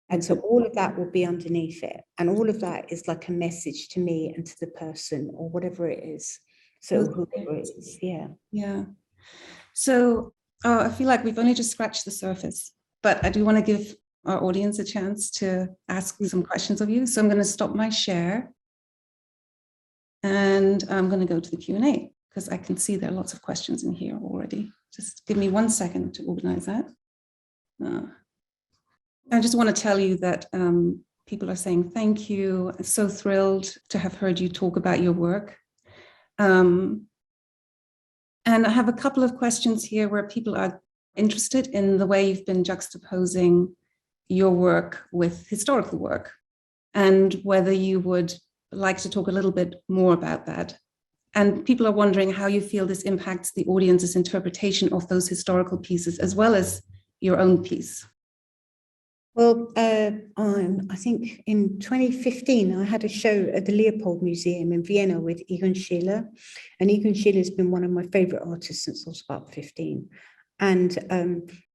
And so all of that will be underneath it. And all of that is like a message to me and to the person or whatever it is. So whoever it is, yeah. Yeah. So I feel like we've only just scratched the surface, but I do want to give our audience a chance to ask some questions of you. So I'm going to stop my share and I'm going to go to the Q&A because I can see there are lots of questions in here already. Just give me 1 second to organize that. I just want to tell you that people are saying thank you. I'm so thrilled to have heard you talk about your work. And I have a couple of questions here where people are interested in the way you've been juxtaposing your work with historical work, and whether you would like to talk a little bit more about that. And people are wondering how you feel this impacts the audience's interpretation of those historical pieces, as well as your own piece. Well, I think in 2015, I had a show at the Leopold Museum in Vienna with Egon Schiele. And Egon Schiele has been one of my favorite artists since I was about 15. And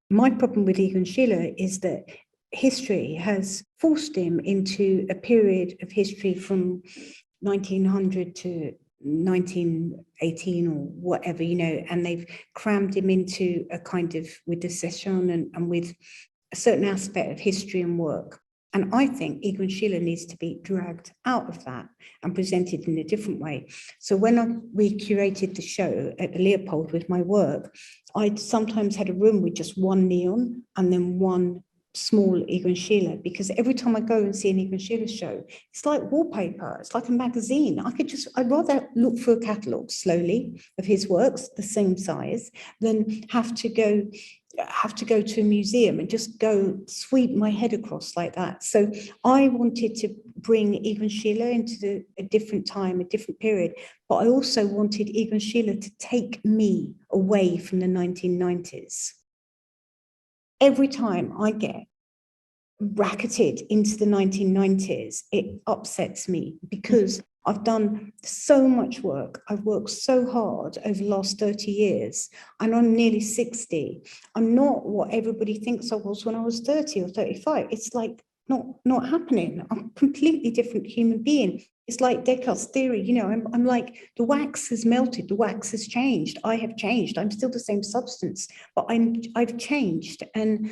my problem with Egon Schiele is that history has forced him into a period of history from 1900 to 1918 or whatever, you know, and they've crammed him into a kind of, with the session and with a certain aspect of history and work. And I think Egon Schiele needs to be dragged out of that and presented in a different way. So when we curated the show at the Leopold with my work, I sometimes had a room with just one neon and then one small Egon Schiele, because every time I go and see an Egon Schiele show, it's like wallpaper, it's like a magazine. I'd rather look through a catalogue slowly of his works, the same size, than have to go to a museum and just go sweep my head across like that. So I wanted to bring Egon Schiele into a different time, a different period, but I also wanted Egon Schiele to take me away from the 1990s. Every time I get bracketed into the 1990s, it upsets me because I've done so much work. I've worked so hard over the last 30 years, and I'm nearly 60. I'm not what everybody thinks I was when I was 30 or 35. It's like not happening. I'm a completely different human being. It's like Descartes' theory, you know, I'm like, the wax has melted, the wax has changed. I have changed. I'm still the same substance, but I've changed. And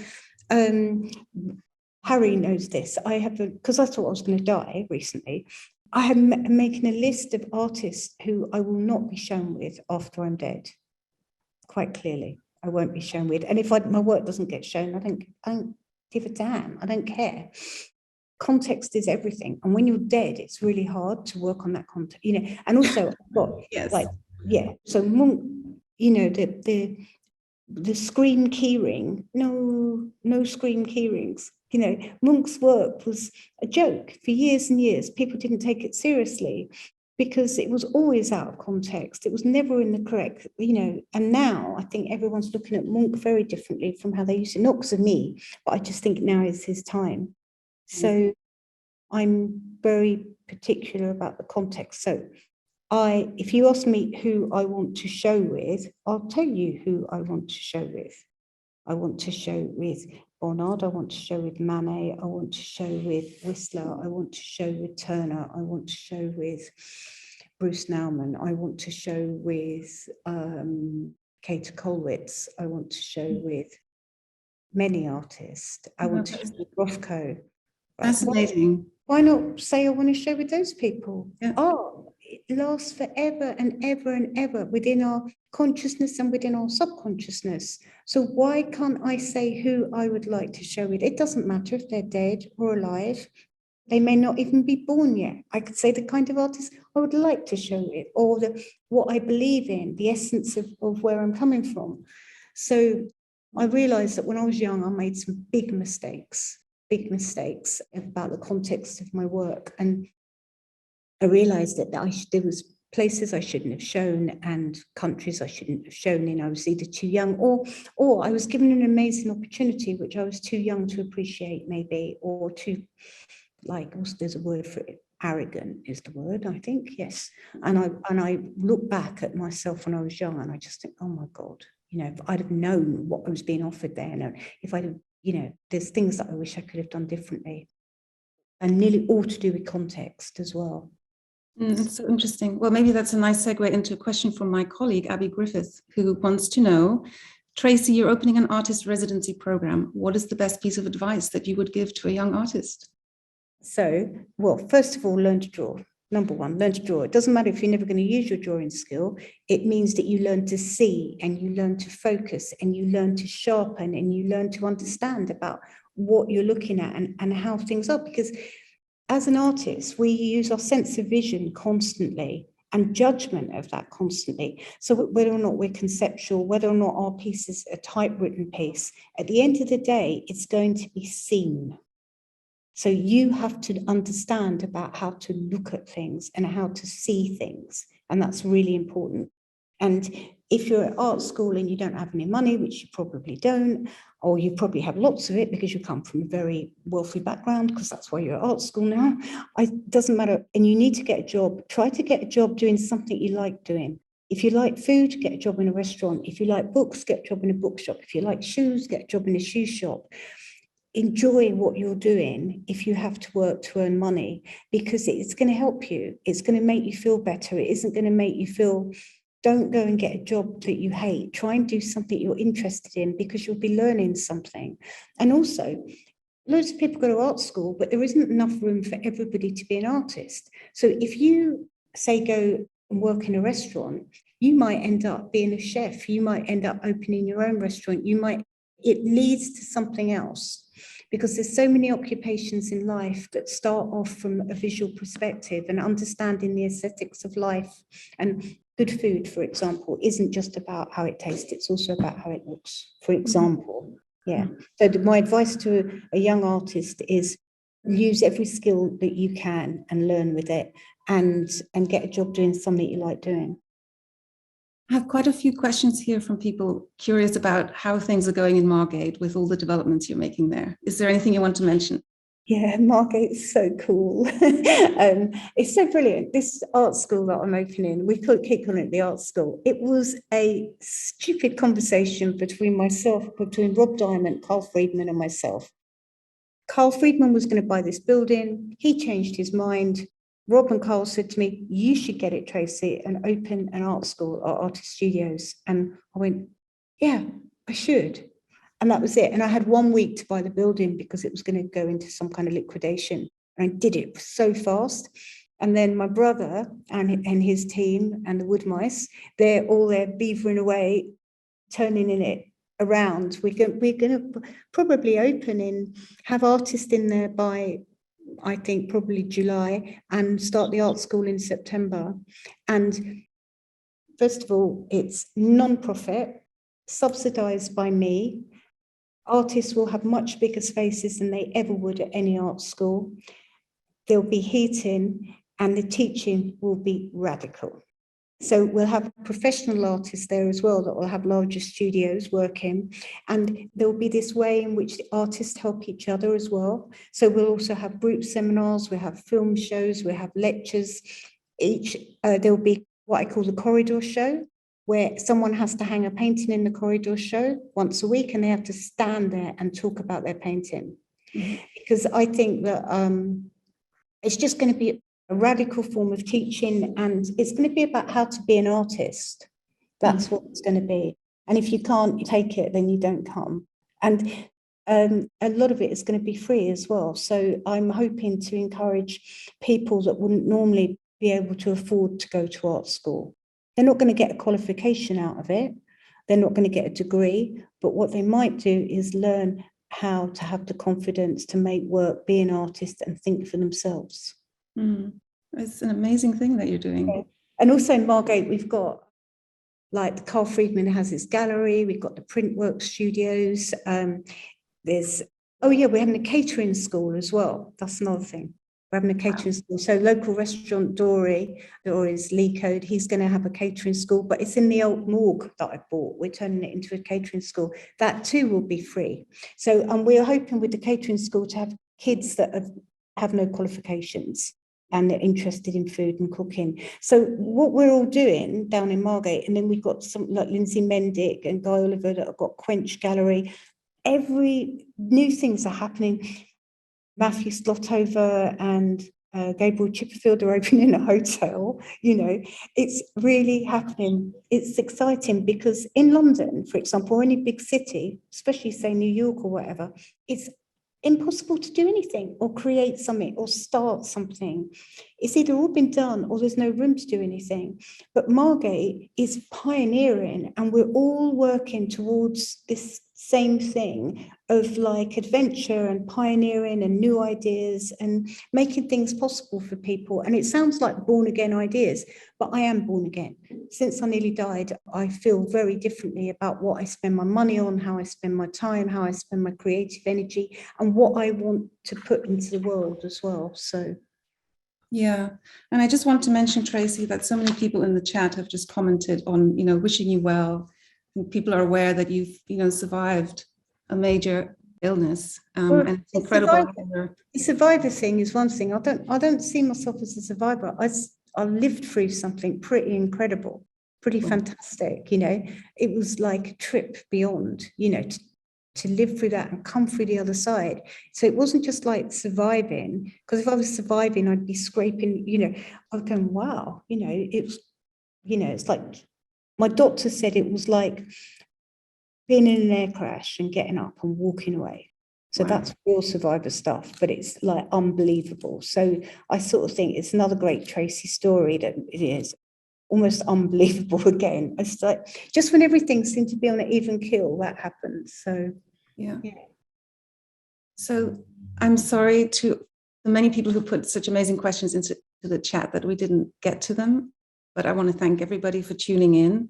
Harry knows this. Because I thought I was going to die recently, I am making a list of artists who I will not be shown with after I'm dead. Quite clearly, I won't be shown with. And if my work doesn't get shown, I don't give a damn. I don't care. Context is everything. And when you're dead, it's really hard to work on that context, you know. And also, I've got Yes. So Munch, you know, the scream keyring, no scream keyrings. You know, Munch's work was a joke for years and years. People didn't take it seriously because it was always out of context. It was never in the correct, you know. And now I think everyone's looking at Munch very differently from how they used to, not because of me, but I just think now is his time. So I'm very particular about the context. So if you ask me who I want to show with, I'll tell you who I want to show with. I want to show with Bonnard, I want to show with Manet, I want to show with Whistler, I want to show with Turner, I want to show with Bruce Nauman, I want to show with Kate Kollwitz, I want to show with many artists, I want to show with Rothko. Fascinating. Why not say I want to show with those people? Yeah. Oh, it lasts forever and ever and ever within our consciousness and within our subconsciousness. So why can't I say who I would like to show with? It doesn't matter if they're dead or alive. They may not even be born yet. I could say the kind of artist I would like to show with, or what I believe in, the essence of where I'm coming from. So I realized that when I was young, I made some big mistakes about the context of my work. And I realized that there was places I shouldn't have shown and countries I shouldn't have shown in. I was either too young or I was given an amazing opportunity, which I was too young to appreciate maybe, or too, like, there's a word for it. Arrogant is the word, I think, yes. And I look back at myself when I was young and I just think, oh my God, you know, if I'd have known what I was being offered there, and if I'd have, you know, there's things that I wish I could have done differently, and nearly all to do with context as well. It's so interesting. Well, maybe that's a nice segue into a question from my colleague, Abby Griffith, who wants to know, Tracey, you're opening an artist residency program. What is the best piece of advice that you would give to a young artist? So, well, first of all, learn to draw. Number one, learn to draw. It doesn't matter if you're never going to use your drawing skill. It means that you learn to see and you learn to focus and you learn to sharpen and you learn to understand about what you're looking at and how things are. Because as an artist, we use our sense of vision constantly and judgment of that constantly. So whether or not we're conceptual, whether or not our piece is a typewritten piece, at the end of the day, it's going to be seen. So you have to understand about how to look at things and how to see things. And that's really important. And if you're at art school and you don't have any money, which you probably don't, or you probably have lots of it because you come from a very wealthy background, because that's why you're at art school now, it doesn't matter. And you need to get a job. Try to get a job doing something you like doing. If you like food, get a job in a restaurant. If you like books, get a job in a bookshop. If you like shoes, get a job in a shoe shop. Enjoy what you're doing if you have to work to earn money, because it's going to help you. It's going to make you feel better. It isn't going to make you feel, don't go and get a job that you hate. Try and do something you're interested in, because you'll be learning something. And also, loads of people go to art school, but there isn't enough room for everybody to be an artist. So if you say go and work in a restaurant, you might end up being a chef. You might end up opening your own restaurant. It leads to something else, because there's so many occupations in life that start off from a visual perspective, and understanding the aesthetics of life. And good food, for example, isn't just about how it tastes, it's also about how it looks, for example. Yeah. So my advice to a young artist is use every skill that you can and learn with it, and get a job doing something you like doing. I have quite a few questions here from people curious about how things are going in Margate with all the developments you're making there. Is there anything you want to mention? Yeah, Margate's so cool. It's so brilliant. This art school that I'm opening, we could keep calling it the art school. It was a stupid conversation between Rob Diamond, Carl Friedman and myself. Carl Friedman was going to buy this building. He changed his mind. Rob and Carl said to me, you should get it, Tracey, and open an art school or artist studios. And I went, yeah, I should. And that was it. And I had 1 week to buy the building because it was going to go into some kind of liquidation. And I did it so fast. And then my brother and his team and the wood mice, they're all there beavering away, turning in it around. We're going to probably have artists in there by, I think, probably July, and start the art school in September. And first of all, it's non-profit, subsidised by me. Artists will have much bigger spaces than they ever would at any art school. There'll be heating, and the teaching will be radical. So we'll have professional artists there as well that will have larger studios working. And there'll be this way in which the artists help each other as well. So we'll also have group seminars, we'll have film shows, we'll have lectures. There'll be what I call the corridor show, where someone has to hang a painting in the corridor show once a week, and they have to stand there and talk about their painting. Mm-hmm. Because I think that it's just going to be a radical form of teaching, and it's going to be about how to be an artist. That's what it's going to be. And if you can't take it, then you don't come. And a lot of it is going to be free as well. So I'm hoping to encourage people that wouldn't normally be able to afford to go to art school. They're not going to get a qualification out of it. They're not going to get a degree. But what they might do is learn how to have the confidence to make work, be an artist, and think for themselves. It's an amazing thing that you're doing. Yeah. And also in Margate, we've got, like, Carl Friedman has his gallery. We've got the Printwork studios. We're having a catering school as well. That's another thing. We're having a catering school. So local restaurant Dory's Lee Code, he's going to have a catering school, but it's in the old morgue that I bought. We're turning it into a catering school. That too will be free. So, and we're hoping with the catering school to have kids that have no qualifications and they're interested in food and cooking. So what we're all doing down in Margate, and then we've got some like Lindsay Mendick and Guy Oliver that have got Quench Gallery. Every new things are happening. Matthew Slotover and Gabriel Chipperfield are opening a hotel. You know, it's really happening. It's exciting because in London, for example, or any big city, especially say New York or whatever, it's impossible to do anything or create something or start something. It's either all been done or there's no room to do anything. But Margate is pioneering, and we're all working towards this same thing of like adventure and pioneering and new ideas and making things possible for people. And it sounds like born again ideas, but I am born again. Since I nearly died, I feel very differently about what I spend my money on, how I spend my time, how I spend my creative energy, and what I want to put into the world as well. So yeah, and I just want to mention, Tracey, that so many people in the chat have just commented on, wishing you well. And people are aware that you've, survived a major illness, well, and it's incredible. the survivor thing is one thing. I don't see myself as a survivor. I lived through something pretty incredible, pretty fantastic. It was like a trip beyond, to live through that and come through the other side. So it wasn't just like surviving, because if I was surviving, I'd be scraping, I was going, wow, it's like my doctor said it was like being in an air crash and getting up and walking away. So that's real survivor stuff, but it's like unbelievable. So I sort of think it's another great Tracey story that it is almost unbelievable again. It's like just when everything seemed to be on an even keel, that happened. So yeah. So I'm sorry to the many people who put such amazing questions into the chat that we didn't get to them, but I want to thank everybody for tuning in.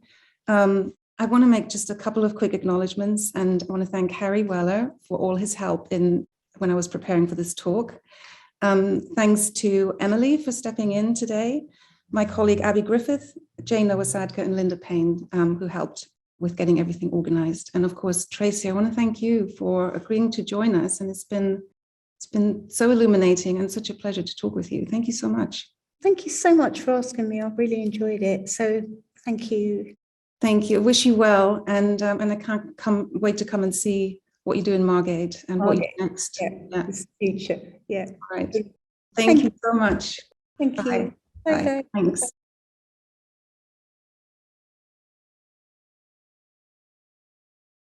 I want to make just a couple of quick acknowledgements, and I want to thank Harry Weller for all his help when I was preparing for this talk. Thanks to Emily for stepping in today, my colleague Abby Griffith, Jane Nowasadka, and Linda Payne, who helped with getting everything organized. And of course, Tracey, I want to thank you for agreeing to join us. And it's been so illuminating and such a pleasure to talk with you. Thank you so much. Thank you so much for asking me. I've really enjoyed it. So thank you. Thank you. Wish you well. And I can't wait to come and see what you do in Margate and what you do next. Yeah, this future. Yeah. Great. Thank you so much. Thank Bye. you. Bye. Bye. Thanks.